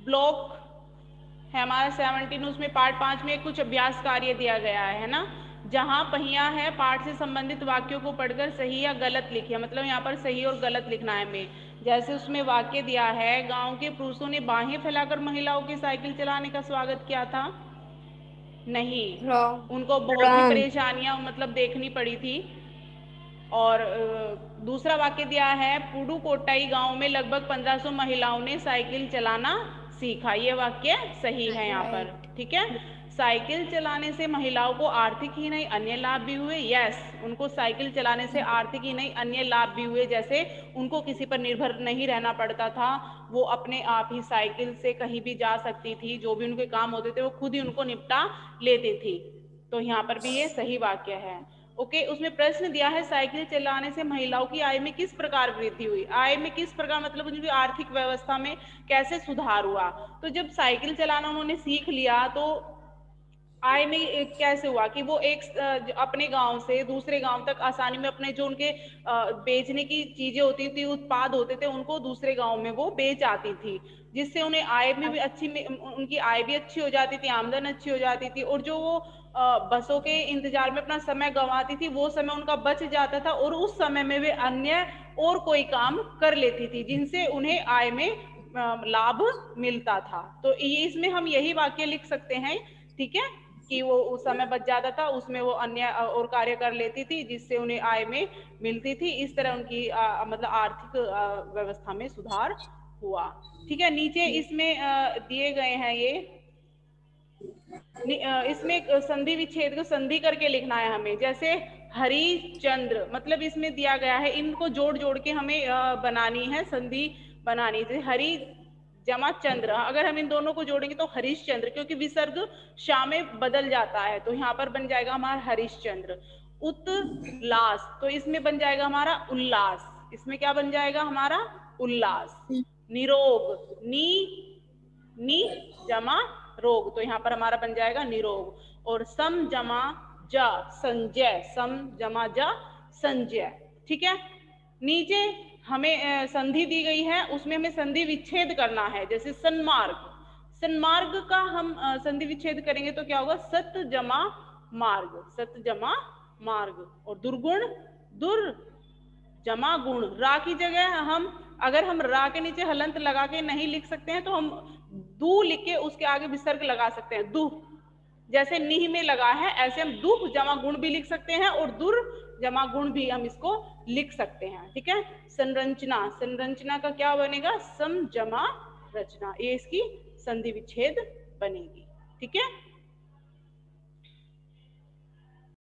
Block है हमारा 17, उसमें पार्ट 5 में कुछ अभ्यास कार्य दिया गया है ना, जहां पहिया है पाठ से संबंधित वाक्यों को पढ़कर सही या गलत लिखिए, मतलब यहाँ पर सही और गलत लिखना है हमें। जैसे उसमें वाक्य दिया है, गांव के पुरुषों ने बाहें फैलाकर महिलाओं की साइकिल चलाने का स्वागत किया था। नहीं, रॉन्ग। उनको बहुत ही रॉन्ग। परेशानियां मतलब देखनी पड़ी थी। और दूसरा वाक्य दिया है, पुडुकोट्टाई गांव में लगभग 1500 महिलाओं ने साइकिल चलाना सीखा। ये वाक्य सही है यहाँ पर, राइट। ठीक है। साइकिल चलाने से महिलाओं को आर्थिक ही नहीं अन्य लाभ भी हुए। यस, उनको साइकिल चलाने से आर्थिक ही नहीं अन्य लाभ भी हुए, जैसे उनको किसी पर निर्भर नहीं रहना पड़ता था, वो अपने आप ही साइकिल से कहीं भी जा सकती थी, जो भी उनके काम होते थे वो खुद ही उनको निपटा लेती थी। तो यहाँ पर भी ये सही वाक्य है। ओके, उसमें प्रश्न दिया है, साइकिल चलाने से महिलाओं की आय में किस प्रकार वृद्धि हुई। आय में किस प्रकार मतलब उनकी आर्थिक व्यवस्था में कैसे सुधार हुआ। तो जब साइकिल चलाना उन्होंने सीख लिया तो आय में कैसे हुआ कि वो एक अपने गांव से दूसरे गांव तक आसानी में अपने जो उनके बेचने की चीजें होती थी, उत्पाद होते थे, उनको दूसरे गांव में वो बेच आती थी, जिससे उन्हें आय में भी अच्छी उनकी आय भी अच्छी हो जाती थी, आमदन अच्छी हो जाती थी। और जो वो बसों के इंतजार में अपना समय गंवाती थी, वो समय उनका बच जाता था और उस समय में वे अन्य और कोई काम कर लेती थी, जिनसे उन्हें आय में लाभ मिलता था। तो ये इसमें हम यही वाक्य लिख सकते हैं, ठीक है, कि वो उस समय बच जाता था, उसमें वो अन्य और कार्य कर लेती थी, जिससे उन्हें आय में मिलती थी। इस तरह उनकी मतलब आर्थिक व्यवस्था में सुधार हुआ। ठीक है, नीचे इसमें दिए गए हैं ये इसमें संधि विच्छेद को संधि करके लिखना है हमें। जैसे हरिचंद्र, मतलब इसमें दिया गया है, इनको जोड़ जोड़ के हमें बनानी है, संधि बनानी है। हरि जमा चंद्र, अगर हम इन दोनों को जोड़ेंगे तो हरिश्चंद्र, क्योंकि विसर्ग शाम में बदल जाता है, तो यहाँ पर बन जाएगा हमारा हरिश्चंद्र। उत्लास, तो इसमें बन जाएगा हमारा उल्लास। इसमें क्या बन जाएगा हमारा उल्लास। निरोग, नी जमा रोग, तो यहाँ पर हमारा बन जाएगा निरोग। और सम जमा ज संजय, सम जमा ज संजय। ठीक है, नीचे हमें संधि दी गई है, उसमें हमें संधि विच्छेद करना है। जैसे सन्मार्ग, सन्मार्ग का हम संधि विच्छेद करेंगे तो क्या होगा, सत जमा मार्ग, सत जमा मार्ग। और दुर्गुण, दुर जमा गुण, रा की जगह हम अगर हम रा के नीचे हलंत लगा के नहीं लिख सकते हैं तो हम दू लिख के उसके आगे विसर्ग लगा सकते हैं, दुह। जैसे निह में लगा है, ऐसे हम दुह जमा गुण भी लिख सकते हैं और दुर जमा गुण भी हम इसको लिख सकते हैं। ठीक है, संरचना, संरचना का क्या बनेगा, सम जमा रचना, ये इसकी संधि विच्छेद बनेगी। ठीक है।